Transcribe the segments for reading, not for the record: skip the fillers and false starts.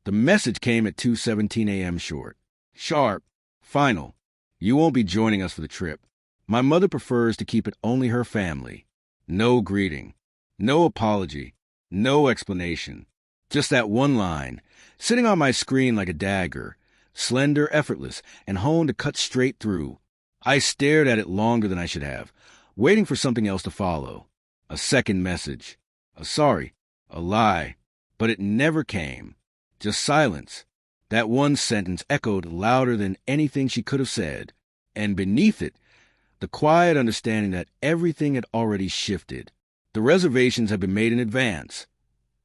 The message came at 2:17 a.m. Sharp. Final. You won't be joining us for the trip. My mother prefers to keep it only her family. No greeting. No apology. No explanation. Just that one line, sitting on my screen like a dagger, slender, effortless, and honed to cut straight through. I stared at it longer than I should have, waiting for something else to follow. A second message. A sorry. A lie. But it never came. Just silence. That one sentence echoed louder than anything she could have said. And beneath it, the quiet understanding that everything had already shifted. The reservations had been made in advance.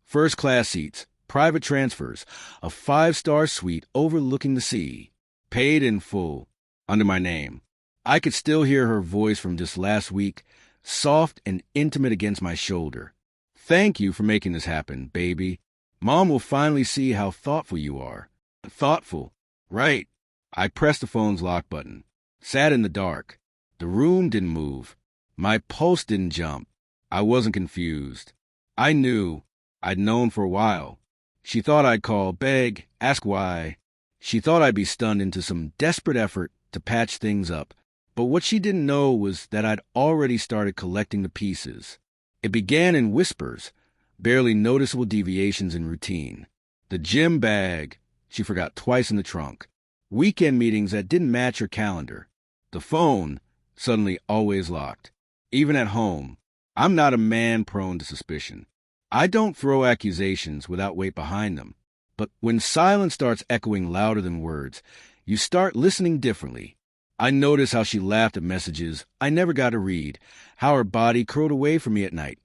First-class seats, private transfers, a 5-star suite overlooking the sea. Paid in full, under my name. I could still hear her voice from just last week, soft and intimate against my shoulder. Thank you for making this happen, baby. Mom will finally see how thoughtful you are. Thoughtful. Right. I pressed the phone's lock button. Sat in the dark. The room didn't move. My pulse didn't jump. I wasn't confused. I knew. I'd known for a while. She thought I'd call, beg, ask why. She thought I'd be stunned into some desperate effort to patch things up. But what she didn't know was that I'd already started collecting the pieces. It began in whispers, barely noticeable deviations in routine. The gym bag she forgot twice in the trunk. Weekend meetings that didn't match her calendar. The phone suddenly always locked. Even at home, I'm not a man prone to suspicion. I don't throw accusations without weight behind them. But when silence starts echoing louder than words, you start listening differently. I notice how she laughed at messages I never got to read, how her body curled away from me at night,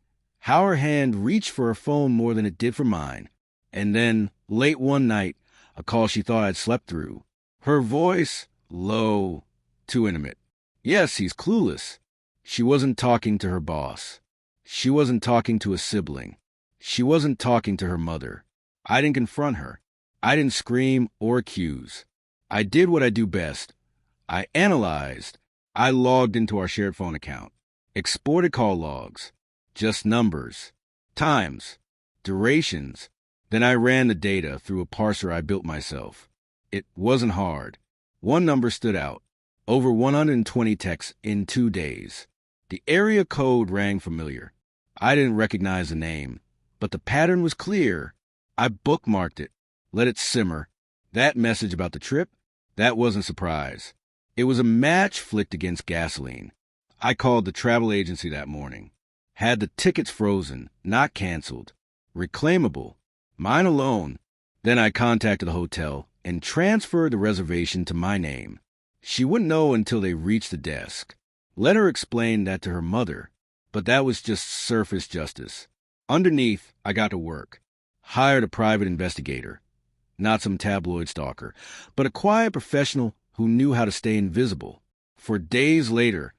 how her hand reached for her phone more than it did for mine. And then, late one night, a call she thought I'd slept through. Her voice, low, too intimate. Yes, he's clueless. She wasn't talking to her boss. She wasn't talking to a sibling. She wasn't talking to her mother. I didn't confront her. I didn't scream or accuse. I did what I do best. I analyzed. I logged into our shared phone account. Exported call logs. Just numbers. Times. Durations. Then I ran the data through a parser I built myself. It wasn't hard. One number stood out. Over 120 texts in 2 days. The area code rang familiar. I didn't recognize the name, but the pattern was clear. I bookmarked it, let it simmer. That message about the trip, that wasn't surprise. It was a match flicked against gasoline. I called the travel agency that morning. Had the tickets frozen, not canceled. Reclaimable. Mine alone. Then I contacted the hotel and transferred the reservation to my name. She wouldn't know until they reached the desk. Let her explain that to her mother, but that was just surface justice. Underneath, I got to work. Hired a private investigator. Not some tabloid stalker, but a quiet professional who knew how to stay invisible. For days later,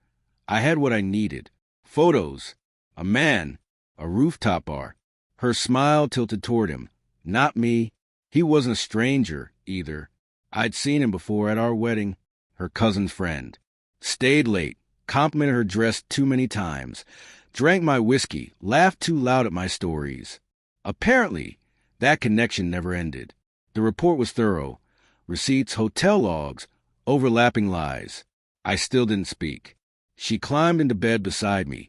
I had what I needed. Photos. A man. A rooftop bar. Her smile tilted toward him. Not me. He wasn't a stranger, either. I'd seen him before at our wedding. Her cousin's friend. Stayed late. Complimented her dress too many times. Drank my whiskey. Laughed too loud at my stories. Apparently, that connection never ended. The report was thorough. Receipts, hotel logs, overlapping lies. I still didn't speak. She climbed into bed beside me,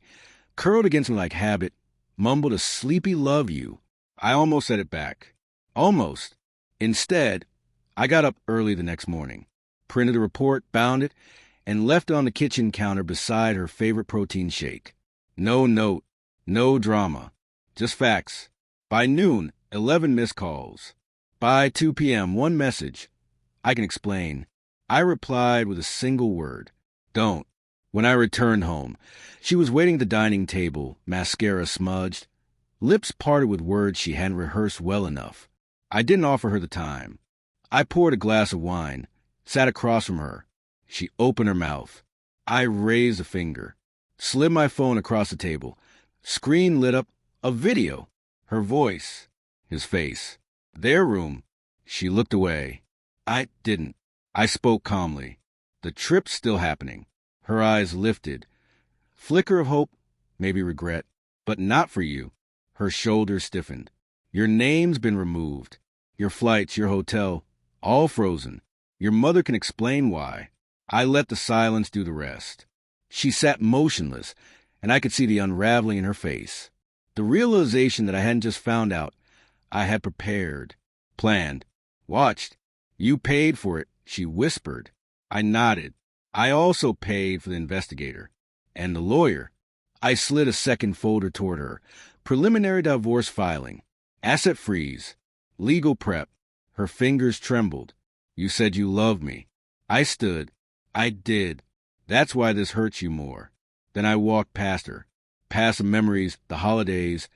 curled against me like habit, mumbled a sleepy love you. I almost said it back. Almost. Instead, I got up early the next morning, printed the report, bound it, and left it on the kitchen counter beside her favorite protein shake. No note, no drama, just facts. By noon, 11 missed calls. By 2 p.m., one message. I can explain. I replied with a single word. Don't. When I returned home, she was waiting at the dining table, mascara smudged, lips parted with words she hadn't rehearsed well enough. I didn't offer her the time. I poured a glass of wine, sat across from her. She opened her mouth. I raised a finger, slid my phone across the table. Screen lit up. A video. Her voice. His face. Their room. She looked away. I didn't. I spoke calmly. The trip's still happening. Her eyes lifted. Flicker of hope, maybe regret, but not for you. Her shoulders stiffened. Your name's been removed. Your flights, your hotel, all frozen. Your mother can explain why. I let the silence do the rest. She sat motionless, and I could see the unraveling in her face. The realization that I hadn't just found out, I had prepared, planned, watched. You paid for it, she whispered. I nodded. I also paid for the investigator. And the lawyer. I slid a second folder toward her. Preliminary divorce filing. Asset freeze. Legal prep. Her fingers trembled. You said you loved me. I stood. I did. That's why this hurts you more. Then I walked past her. Past the memories, the holidays,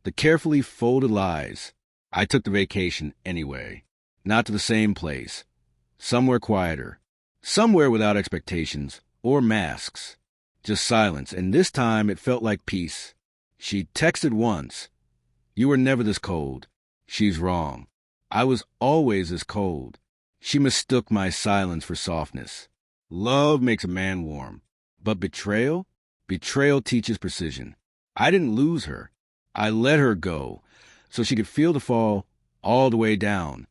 the carefully folded lies. I took the vacation anyway. Not to the same place. Somewhere quieter. Somewhere without expectations or masks. Just silence, and this time it felt like peace. She texted once. You were never this cold. She's wrong. I was always this cold. She mistook my silence for softness. Love makes a man warm. But betrayal? Betrayal teaches precision. I didn't lose her. I let her go so she could feel the fall all the way down.